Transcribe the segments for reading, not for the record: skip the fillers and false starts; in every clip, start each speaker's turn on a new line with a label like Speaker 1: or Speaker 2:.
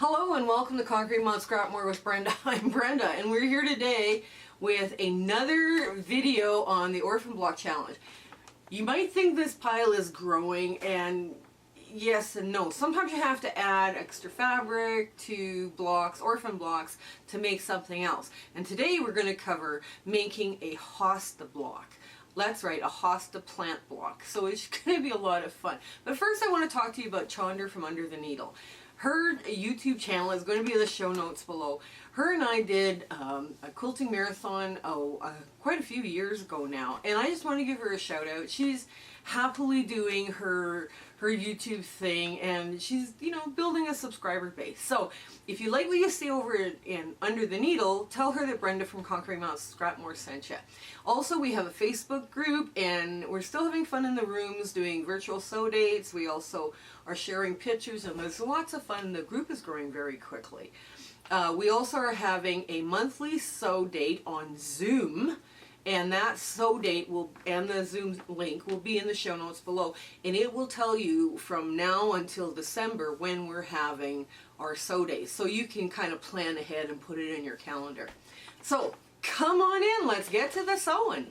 Speaker 1: Hello and welcome to Concrete Mod Scrap More with Brenda. I'm Brenda and we're here today with another video on the Orphan Block Challenge. You might think this pile is growing, and yes and no. Sometimes you have to add extra fabric to blocks, orphan blocks, to make something else. And today we're going to cover making a Hosta block. That's right, a Hosta plant block. So it's going to be a lot of fun. But first I want to talk to you about Chaundra from Under the Needle. Her YouTube channel is going to be in the show notes below. Her and I did a quilting marathon quite a few years ago now, and I just want to give her a shout out. She's happily doing her YouTube thing, and she's, you know, building a subscriber base. So if you like what you see over in Under the Needle, tell her that Brenda from Concrete Mod Scrap More sent you. Also, we have a Facebook group, and we're still having fun in the rooms doing virtual sew dates. We also are sharing pictures, and there's lots of fun. The group is growing very quickly. We also are having a monthly sew date on Zoom, and that sew date and the Zoom link will be in the show notes below, and it will tell you from now until December when we're having our sew days, so you can kind of plan ahead and put it in your calendar. So come on in, let's get to the sewing.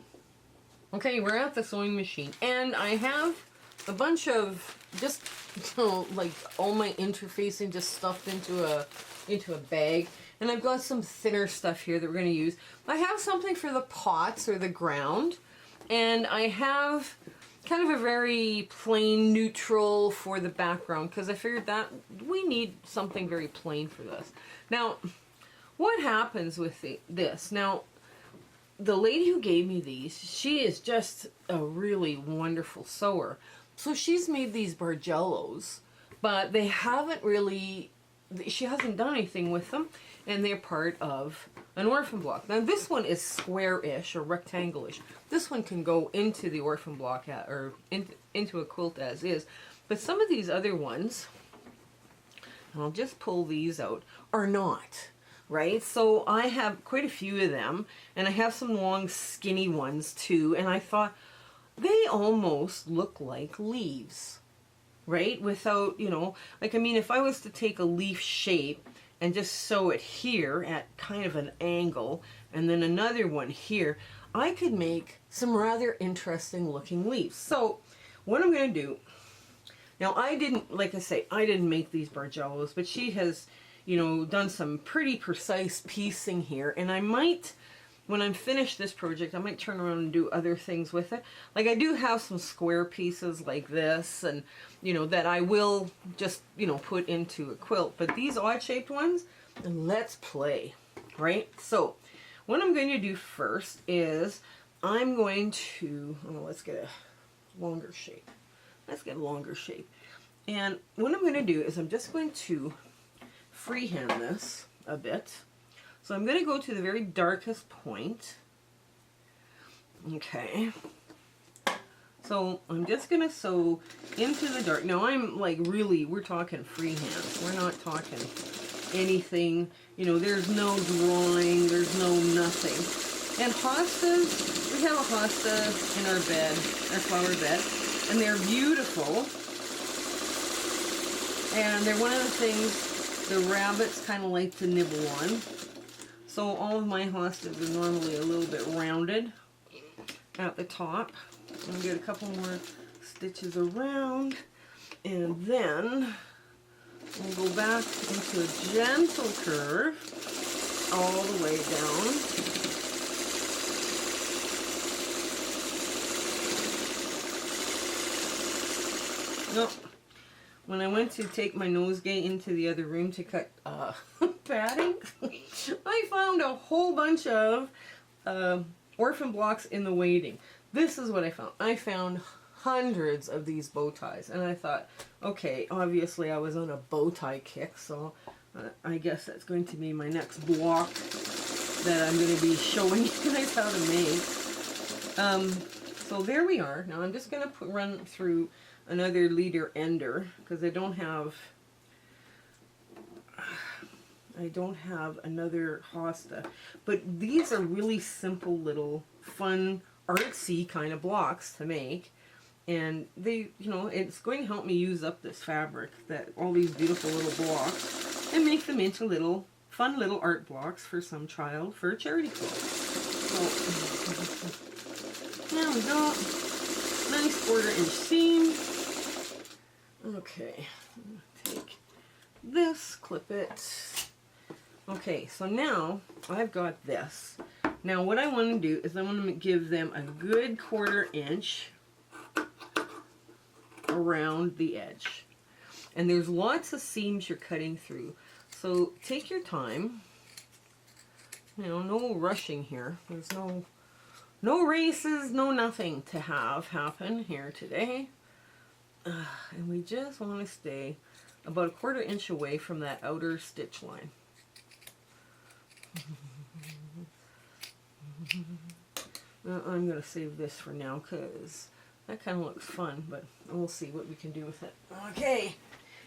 Speaker 1: Okay, we're at the sewing machine, and I have a bunch of just, you know, like all my interfacing just stuffed into a bag, and I've got some thinner stuff here that we're going to use. I have something for the pots or the ground, and I have kind of a very plain neutral for the background, because I figured that we need something very plain for this. Now, what happens with this? Now, the lady who gave me these, she is just a really wonderful sewer. So she's made these bargellos, but they haven't really, she hasn't done anything with them, and they're part of an orphan block. Now this one is square-ish or rectangle-ish. This one can go into the orphan block or into a quilt as is, but some of these other ones, and I'll just pull these out, are not. Right? So I have quite a few of them, and I have some long skinny ones too, and I thought they almost look like leaves, right? Without, you know, like, I mean, if I was to take a leaf shape and just sew it here at kind of an angle, and then another one here, I could make some rather interesting looking leaves. So what I'm going to do, now I didn't, like I say, I didn't make these bargellos, but she has, you know, done some pretty precise piecing here, and I might, when I'm finished this project, I might turn around and do other things with it. Like, I do have some square pieces like this, and, you know, that I will just, you know, put into a quilt. But these odd-shaped ones, let's play, right? So, what I'm going to do first is I'm going to, let's get a longer shape. Let's get a longer shape. And what I'm going to do is I'm just going to freehand this a bit. So I'm going to go to the very darkest point. Okay. So I'm just going to sew into the dark. Now I'm like really, we're talking freehand. We're not talking anything, you know, there's no drawing, there's no nothing. And hostas, we have a hosta in our bed, our flower bed, and they're beautiful. And they're one of the things the rabbits kind of like to nibble on. So all of my hostas are normally a little bit rounded at the top. I'm going to get a couple more stitches around, and then we'll go back into a gentle curve all the way down. Nope. When I went to take my nosegay into the other room to cut padding, I found a whole bunch of orphan blocks in the weighting. This is what I found. I found hundreds of these bow ties, and I thought, okay, obviously I was on a bow tie kick, so I guess that's going to be my next block that I'm going to be showing you guys how to make. So there we are. Now I'm just going to run through another leader ender, because I don't have another hosta. But these are really simple little fun artsy kind of blocks to make, and they, you know, it's going to help me use up this fabric, that all these beautiful little blocks. and make them into little fun little art blocks for some child for a charity quilt. So there we go. Nice 1/4 inch seam. Okay, take this, clip it. Okay, so now I've got this. Now what I want to do is I want to give them a good 1/4 inch around the edge. And there's lots of seams you're cutting through. So take your time. You know, no rushing here. There's no races, no nothing to have happen here today. And we just want to stay about a 1/4 inch away from that outer stitch line. I'm going to save this for now because that kind of looks fun, but we'll see what we can do with it. Okay,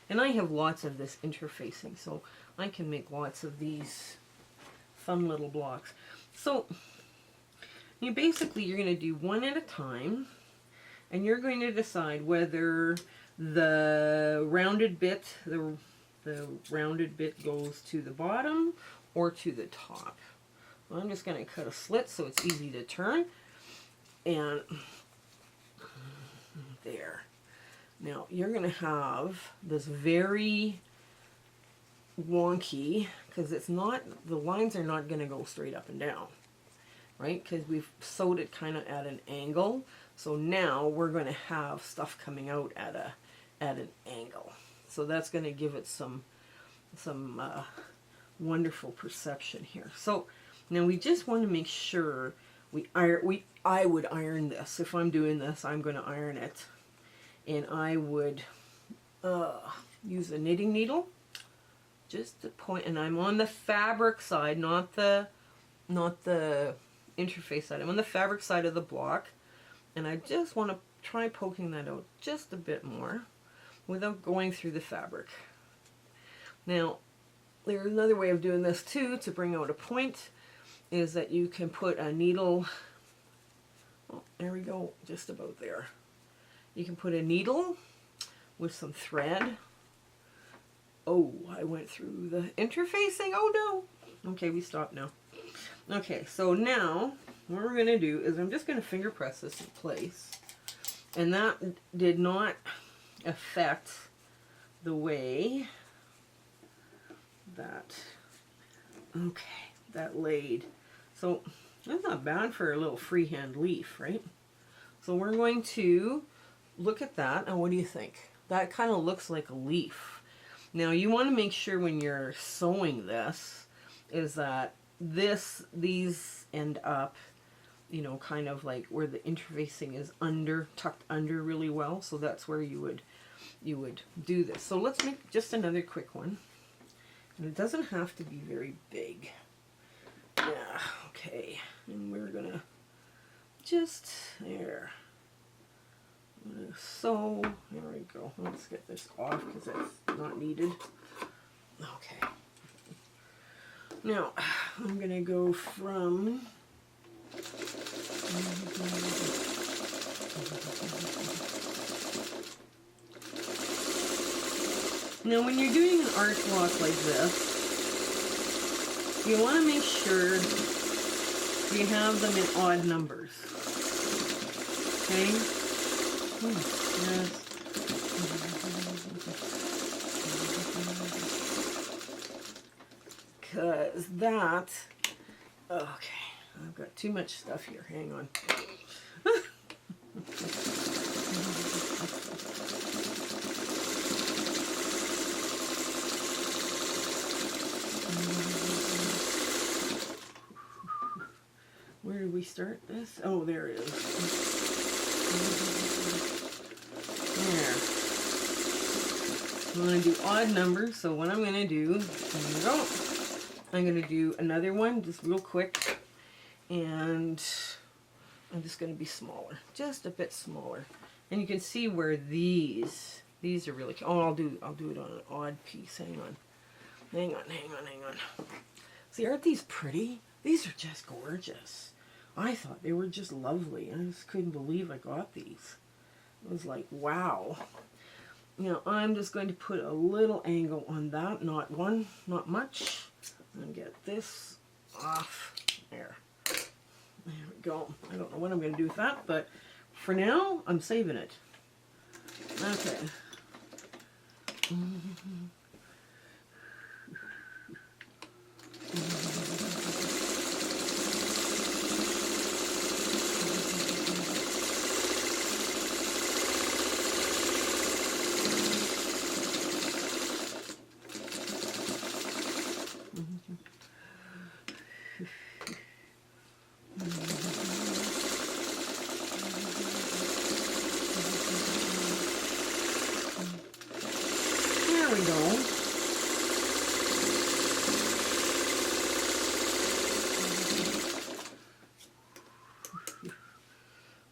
Speaker 1: and I have lots of this interfacing, so I can make lots of these fun little blocks. So you're going to do one at a time, and you're going to decide whether the rounded bit, the rounded bit goes to the bottom or to the top. Well, I'm just going to cut a slit so it's easy to turn, and there. Now you're going to have this very wonky, because it's not, the lines are not going to go straight up and down, right? Because we've sewed it kind of at an angle. So now we're going to have stuff coming out at an angle. So that's going to give it some wonderful perception here. So now we just want to make sure I would iron this. If I'm doing this, I'm going to iron it. And I would use a knitting needle just to point, and I'm on the fabric side, not the interface side. I'm on the fabric side of the block, and I just want to try poking that out just a bit more without going through the fabric. Now, there's another way of doing this too to bring out a point, is that you can put a needle, oh, there we go, just about there. You can put a needle with some thread. Oh, I went through the interfacing. Oh no. Okay, we stopped now. Okay, so now what we're going to do is I'm just going to finger press this in place. And that did not affect the way that, okay, that laid. So that's not bad for a little freehand leaf, right? So we're going to look at that, and what do you think? That kind of looks like a leaf. Now you want to make sure when you're sewing this is that these end up, you know, kind of like where the interfacing is tucked under really well. So that's where you would do this. So let's make just another quick one. And it doesn't have to be very big. Yeah, okay. And we're gonna just there. So there we go. Let's get this off because it's not needed. Okay. Now I'm gonna go from now when you're doing an art block like this, you want to make sure you have them in odd numbers. Okay? Yes. Because that, okay, I've got too much stuff here. Hang on. Where did we start this? Oh, there it is. There. I'm going to do odd numbers, so what I'm going to do, there we go. I'm going to do another one, just real quick, and I'm just going to be smaller, just a bit smaller. And you can see where these are really, oh, I'll do it on an odd piece. Hang on. See, aren't these pretty? These are just gorgeous. I thought they were just lovely. I just couldn't believe I got these. It was like, wow. Now I'm just going to put a little angle on that, not much, and get this off there. There we go. I don't know what I'm going to do with that, but for now I'm saving it. Okay. There we go.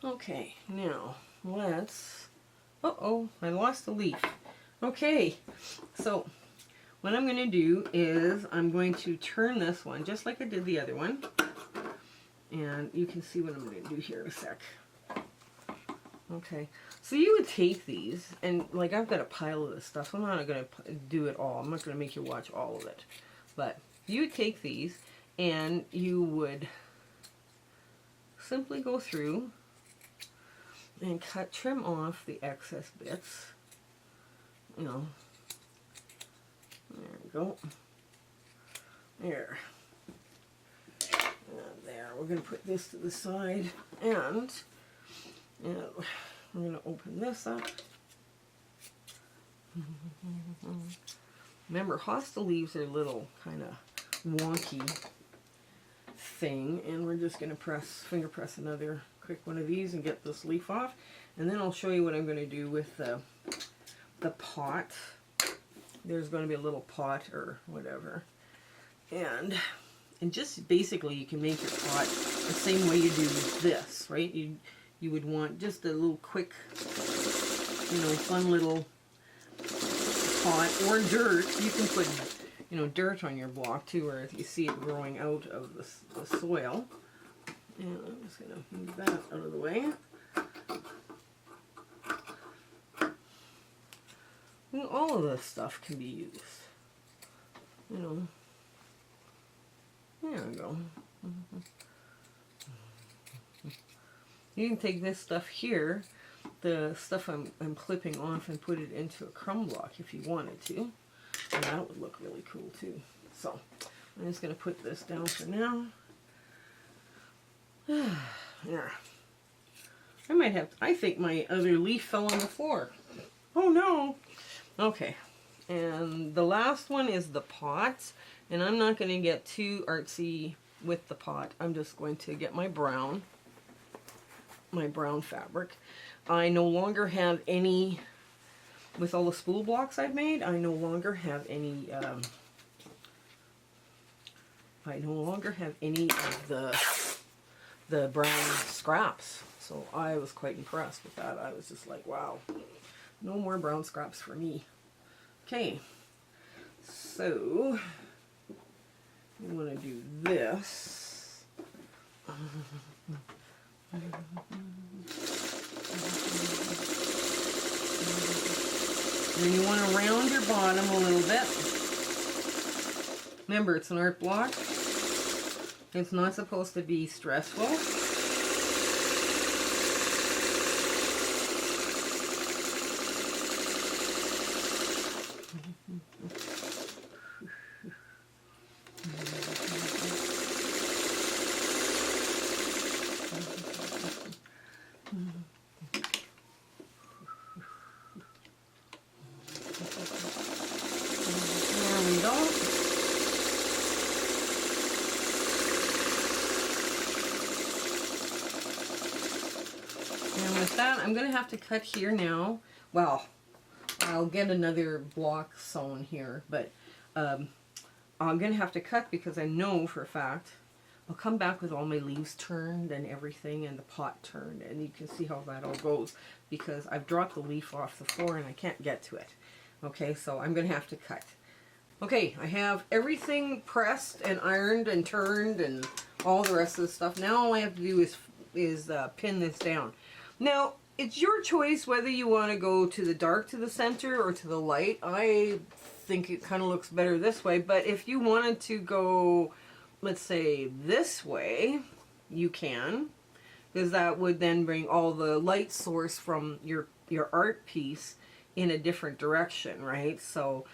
Speaker 1: Okay, now let's, uh-oh, I lost the leaf. Okay, so what I'm going to do is I'm going to turn this one just like I did the other one. And you can see what I'm going to do here in a sec. Okay, so you would take these, and like I've got a pile of this stuff, so I'm not going to do it all. I'm not going to make you watch all of it. But you would take these, and you would simply go through and trim off the excess bits. You know, there we go. There. And there. We're going to put this to the side, and we're going to open this up. Remember, Hosta leaves are a little kind of wonky thing, and we're just going to finger press another quick one of these and get this leaf off, and then I'll show you what I'm going to do with the pot. There's going to be a little pot or whatever, and just basically you can make your pot the same way you do this, right? You would want just a little quick, you know, fun little pot, or dirt. You can put, you know, dirt on your block too, or if you see it growing out of the soil. And I'm just going to move that out of the way. And all of this stuff can be used. You know. There we go. You can take this stuff here, the stuff I'm clipping off, and put it into a crumb block if you wanted to. And that would look really cool too. So I'm just going to put this down for now. There. I might have, I think my other leaf fell on the floor. Oh no. Okay. And the last one is the pot. And I'm not going to get too artsy with the pot. I'm just going to get my brown fabric. I no longer have any, with all the spool blocks I've made, I no longer have any, of the brown scraps. So I was quite impressed with that. I was just like, wow, no more brown scraps for me. Okay, so we want to do this. And you want to round your bottom a little bit. Remember, it's an art block. It's not supposed to be stressful. There we go. And with that, I'm going to have to cut here now. Well, I'll get another block sewn here, but I'm going to have to cut because I know for a fact I'll come back with all my leaves turned and everything, and the pot turned, and you can see how that all goes because I've dropped the leaf off the floor and I can't get to it. Okay, so I'm going to have to cut. Okay, I have everything pressed and ironed and turned and all the rest of the stuff. Now all I have to do is pin this down. Now, it's your choice whether you want to go to the dark to the center or to the light. I think it kind of looks better this way, but if you wanted to go, let's say, this way, you can, because that would then bring all the light source from your art piece in a different direction, right? So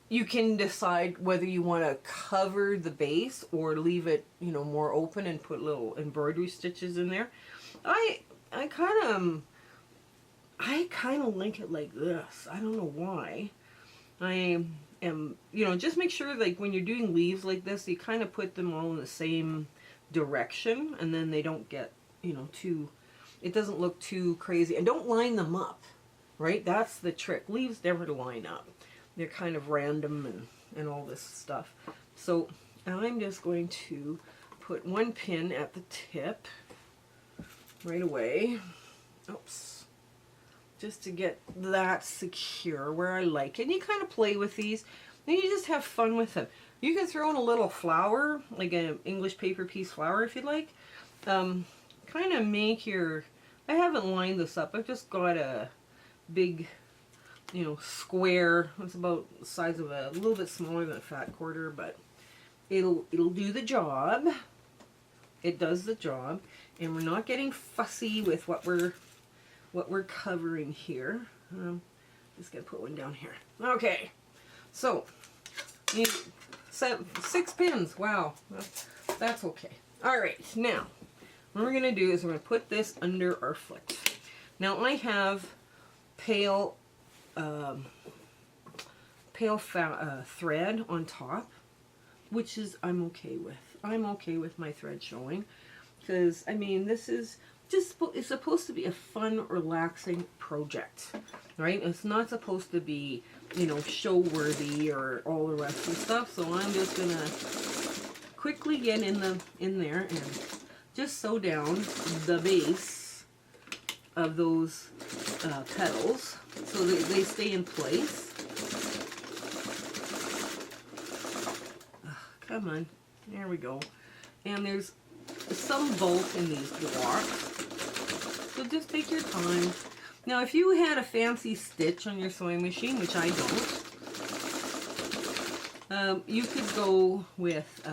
Speaker 1: you can decide whether you want to cover the base or leave it, you know, more open and put little embroidery stitches in there. I kind of like it like this. I don't know why. I am, you know, just make sure, like, when you're doing leaves like this, you kind of put them all in the same direction, and then they don't get, you know, too, it doesn't look too crazy. And don't line them up, right? That's the trick. Leaves never line up. They're kind of random and all this stuff. So I'm just going to put one pin at the tip right away. Oops. Just to get that secure where I like it. And you kind of play with these. And you just have fun with them. You can throw in a little flower, like an English paper piece flower if you'd like. Kind of make your... I haven't lined this up. I've just got a big, you know, square. It's about the size of a little bit smaller than a fat quarter, but it'll do the job. It does the job. And we're not getting fussy with what we're covering here. Just gonna put one down here. Okay, so you 6 pins. Wow, that's okay. All right, now what we're gonna do is we're gonna put this under our foot. Now I have pale thread on top, which is I'm okay with. I'm okay with my thread showing, because I mean, this is just, it's supposed to be a fun, relaxing project, right? It's not supposed to be, you know, show worthy or all the rest of the stuff. So I'm just gonna quickly get in there and just sew down the base of those petals so that they stay in place. Come on, there we go. And there's some bulk in these blocks, so just take your time. Now, if you had a fancy stitch on your sewing machine, which I don't, you could go with,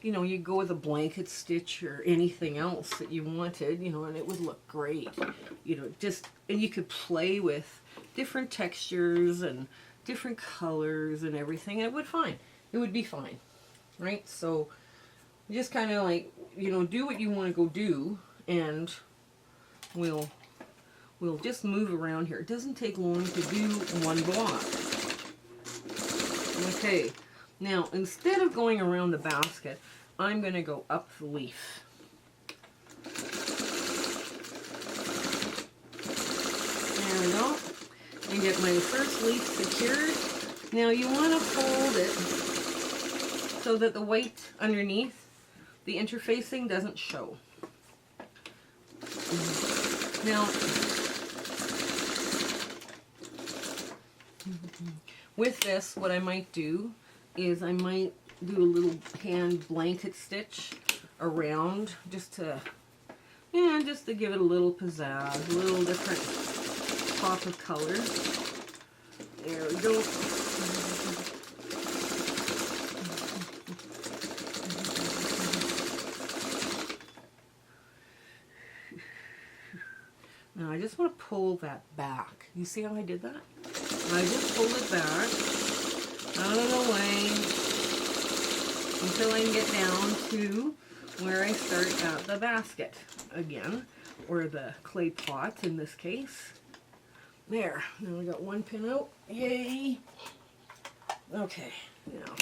Speaker 1: you know, you go with a blanket stitch or anything else that you wanted, you know, and it would look great. You know, just, and you could play with different textures and different colors and everything, and it would be fine, right? So just kind of like, you know, do what you want to go do, and we'll just move around here. It doesn't take long to do one block. Okay, now instead of going around the basket, I'm going to go up the leaf. There we go. And get my first leaf secured. Now you want to fold it so that the white underneath, the interfacing, doesn't show. Now, with this, what I might do is I might do a little hand blanket stitch around, just to give it a little pizzazz, a little different pop of color. There we go. Now I just want to pull that back. You see how I did that? I just pulled it back out of the way until I can get down to where I start at the basket again, or the clay pot in this case. There. Now we got one pin out. Yay! Okay. Now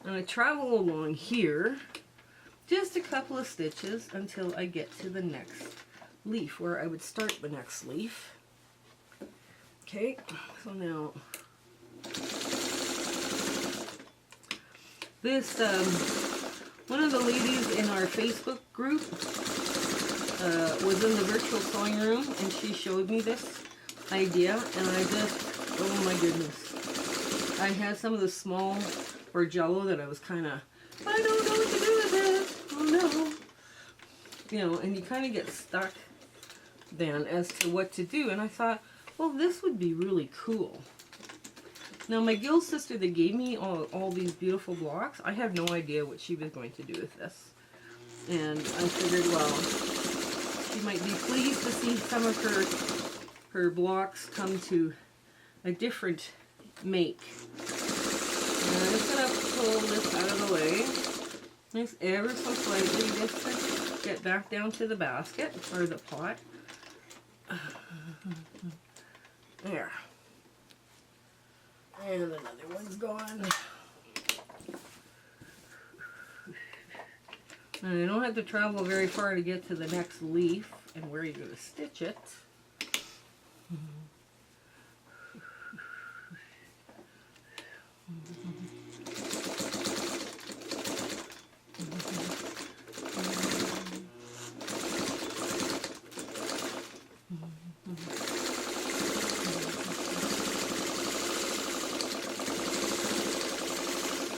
Speaker 1: I'm going to travel along here just a couple of stitches until I get to the next leaf, where I would start the next leaf. Okay, so now this one of the ladies in our Facebook group was in the virtual sewing room, and she showed me this idea, and I just, oh my goodness, I had some of the small bargello that I was kind of, I don't know what to do with it. Oh no. you know, and you kind of get stuck then as to what to do. And I thought, well, this would be really cool. Now, my Gill sister that gave me all these beautiful blocks, I have no idea what she was going to do with this. And I figured, well, she might be pleased to see some of her blocks come to a different make. And I'm just going to pull this out of the way. Just ever so slightly, just to get back down to the basket, or the pot. There. And another one's gone. And you don't have to travel very far to get to the next leaf and where you're going to stitch it.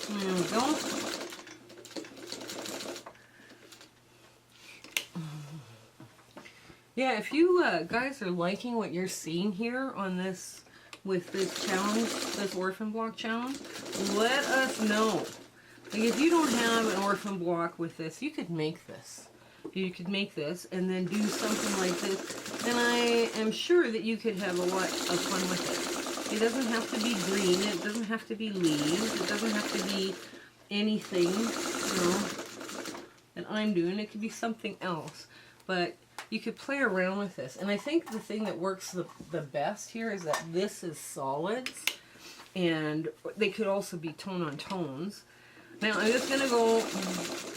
Speaker 1: There we go. Yeah, if you guys are liking what you're seeing here on this, with this challenge, this Orphan Block challenge, let us know. Like, if you don't have an Orphan Block with this, you could make this. You could make this and then do something like this, and I am sure that you could have a lot of fun with it. It doesn't have to be green, it doesn't have to be leaves, it doesn't have to be anything, you know, that I'm doing. It could be something else, but you could play around with this. And I think the thing that works the best here is that this is solids, and they could also be tone on tones. Now I'm just going to go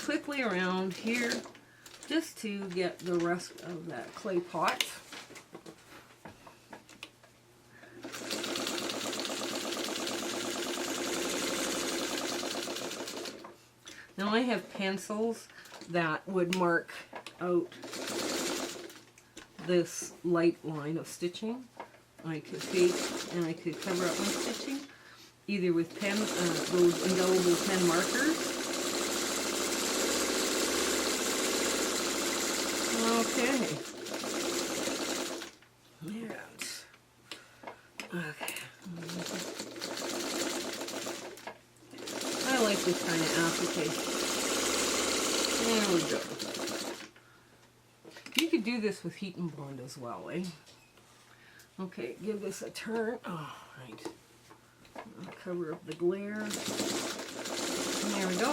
Speaker 1: quickly around here just to get the rest of that clay pot. Now I have pencils that would mark out this light line of stitching. I could take and I could cover up my stitching either with pen, those indelible pen markers. Okay. Okay. I like this kind of applique. There we go. You could do this with heat and blend as well, eh? Okay, give this a turn. Oh, right. I'll cover up the glare. And there we go.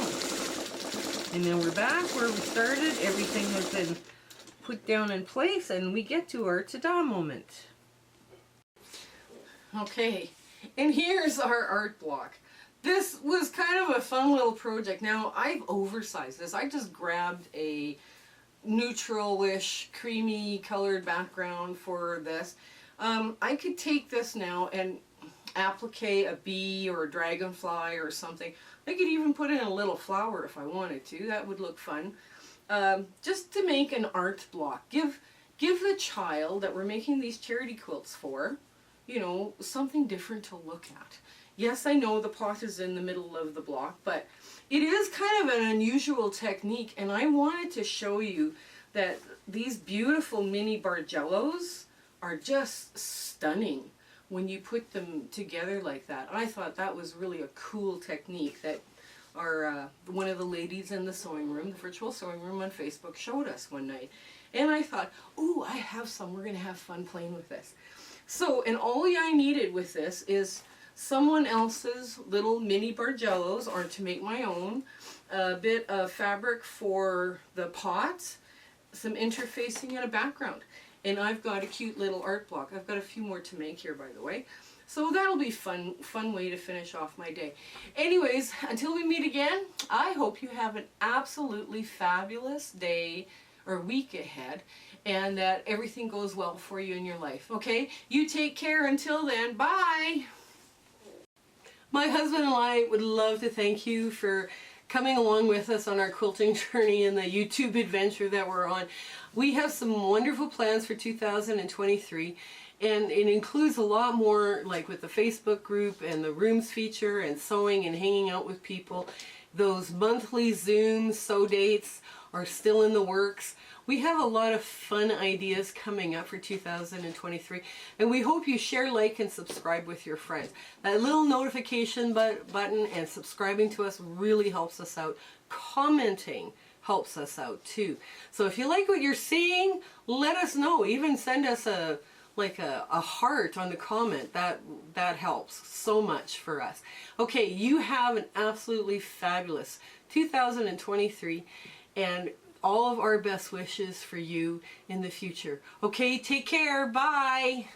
Speaker 1: And then we're back where we started. Everything has been put down in place, and we get to our ta-da moment. Okay, and here's our art block. This was kind of a fun little project. Now, I've oversized this. I just grabbed a neutral-ish, creamy colored background for this. I could take this now and applique a bee or a dragonfly or something. I could even put in a little flower if I wanted to. That would look fun. Just to make an art block. Give the child that we're making these charity quilts for, you know, something different to look at. Yes, I know the pot is in the middle of the block, but it is kind of an unusual technique, and I wanted to show you that these beautiful mini bargellos are just stunning when you put them together like that. I thought that was really a cool technique that one of the ladies in the sewing room, the virtual sewing room on Facebook, showed us one night. And I thought, ooh, I have some. We're going to have fun playing with this. So, and all I needed with this is someone else's little mini bargellos, or to make my own, a bit of fabric for the pot, some interfacing, and a background. And I've got a cute little art block. I've got a few more to make here, by the way. So that'll be fun way to finish off my day. Anyways, until we meet again, I hope you have an absolutely fabulous day or week ahead, and that everything goes well for you in your life. Okay? You take care until then. Bye! My husband and I would love to thank you for coming along with us on our quilting journey and the YouTube adventure that we're on. We have some wonderful plans for 2023, and it includes a lot more, like with the Facebook group and the rooms feature and sewing and hanging out with people, those monthly Zoom sew dates, are still in the works. We have a lot of fun ideas coming up for 2023, and we hope you share, like, and subscribe with your friends. That little notification button and subscribing to us really helps us out. Commenting helps us out too. So if you like what you're seeing, let us know. Even send us a heart on the comment. That helps so much for us. Okay, you have an absolutely fabulous 2023, and all of our best wishes for you in the future. Okay, take care. Bye.